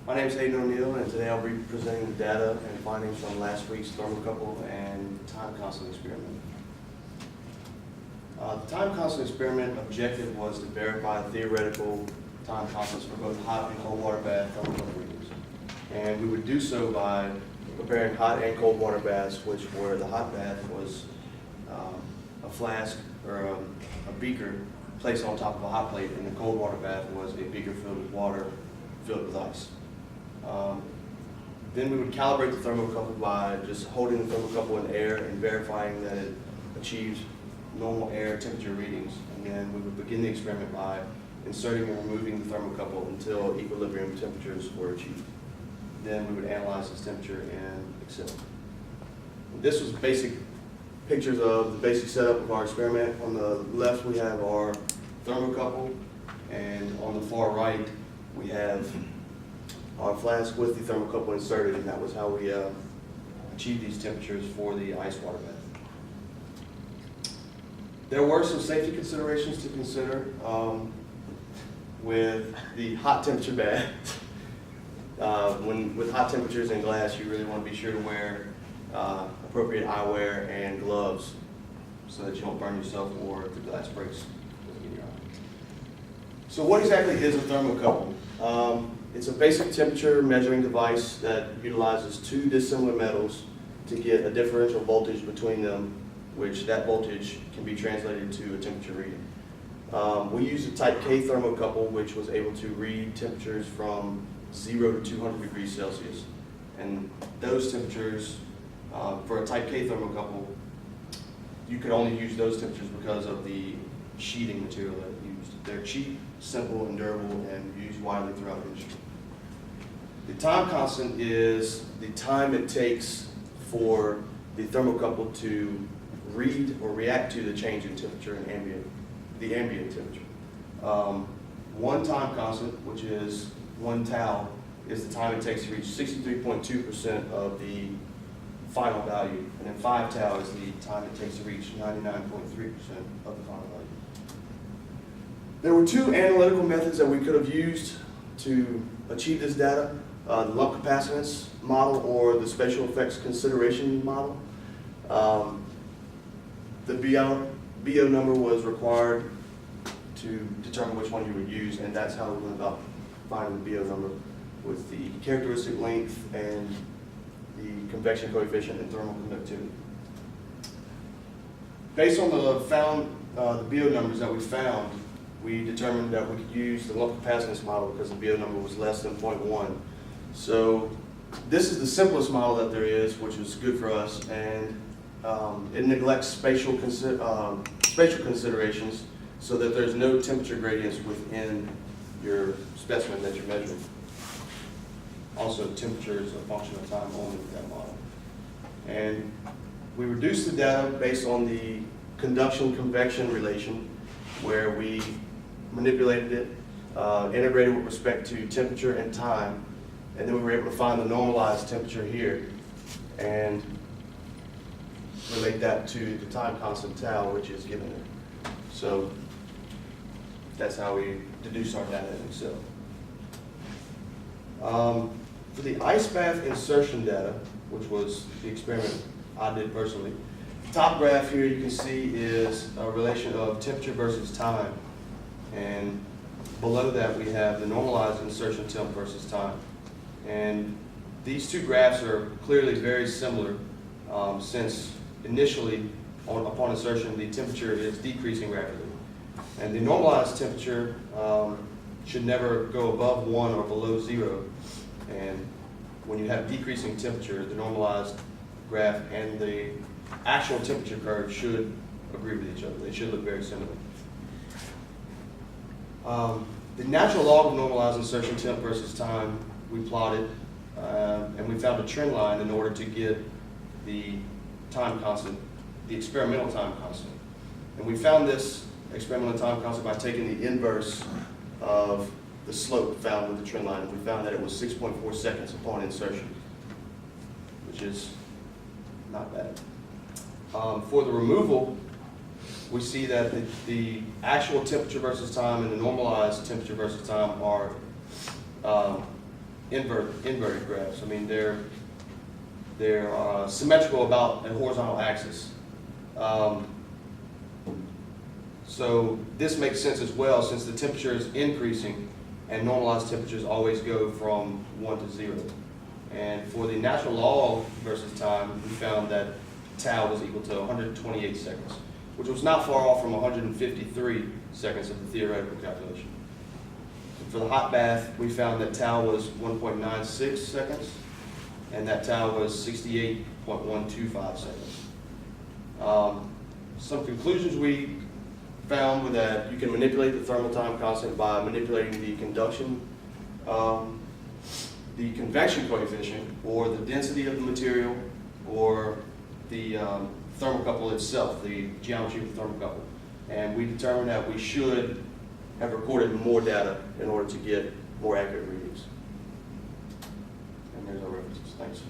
My name is Hayden and today I'll be presenting the data and findings from last week's thermocouple and time constant experiment. The time constant experiment objective was to verify theoretical time constants for both hot and cold water bath thermocouple readings. And we would do so by comparing hot and cold water baths, which were the hot bath was a flask or a beaker placed on top of a hot plate, and the cold water bath was a beaker filled with water filled with ice. Then we would calibrate the thermocouple by just holding the thermocouple in air and verifying that it achieves normal air temperature readings. And then we would begin the experiment by inserting and removing the thermocouple until equilibrium temperatures were achieved. Then we would analyze its temperature in Excel. This was basic pictures of the basic setup of our experiment. On the left we have our thermocouple, and on the far right we have our flask with the thermocouple inserted, and that was how we achieved these temperatures for the ice water bath. There were some safety considerations to consider with the hot temperature bath. With hot temperatures in glass, you really want to be sure to wear appropriate eyewear and gloves so that you don't burn yourself or the glass breaks in your eye. So what exactly is a thermocouple? It's a basic temperature measuring device that utilizes two dissimilar metals to get a differential voltage between them, which that voltage can be translated to a temperature reading. We used a type K thermocouple, which was able to read temperatures from 0 to 200 degrees Celsius. And those temperatures, for a type K thermocouple, you could only use those temperatures because of the sheeting material that it used. They're cheap, simple, and durable, and used widely throughout the industry. The time constant is the time it takes for the thermocouple to read or react to the change in temperature and the ambient temperature. One time constant, which is 1 tau, is the time it takes to reach 63.2% of the final value, and then 5 tau is the time it takes to reach 99.3% of the final value. There were two analytical methods that we could have used to achieve this data, the lump capacitance model or the spatial effects consideration model. The BO number was required to determine which one you would use, and that's how we went about finding the BO number, with the characteristic length and the convection coefficient and thermal conductivity. Based on the BO numbers that we found, we determined that we could use the lump capacitance model because the BO number was less than 0.1. So this is the simplest model that there is, which is good for us, and it neglects spatial considerations so that there's no temperature gradients within your specimen that you're measuring. Also, temperature is a function of time only with that model. And we reduced the data based on the conduction-convection relation, where we manipulated it, integrated with respect to temperature and time, and then we were able to find the normalized temperature here and relate that to the time constant tau, which is given there. So that's how we deduce our data in Excel. For the ice bath insertion data, which was the experiment I did personally, the top graph here you can see is a relation of temperature versus time. And below that we have the normalized insertion temp versus time. And these two graphs are clearly very similar since initially upon insertion the temperature is decreasing rapidly. And the normalized temperature should never go above 1 or below 0. And when you have decreasing temperature, the normalized graph and the actual temperature curve should agree with each other. They should look very similar. The natural log of normalized insertion temp versus time we plotted, and we found a trend line in order to get the time constant, the experimental time constant. And we found this experimental time constant by taking the inverse of the slope found with the trend line, and we found that it was 6.4 seconds upon insertion, which is not bad. For the removal, we see that the actual temperature versus time and the normalized temperature versus time are inverted graphs. I mean, they're symmetrical about a horizontal axis. So this makes sense as well, since the temperature is increasing and normalized temperatures always go from 1 to 0. And for the natural log versus time, we found that tau was equal to 128 seconds, which was not far off from 153 seconds of the theoretical calculation. And for the hot bath, we found that tau was 1.96 seconds, and that tau was 68.125 seconds. Some conclusions we found were that you can manipulate the thermal time constant by manipulating the convection coefficient, or the density of the material, or the thermocouple itself, the geometry of the thermocouple. And we determined that we should have recorded more data in order to get more accurate readings. And there's our references. Thanks.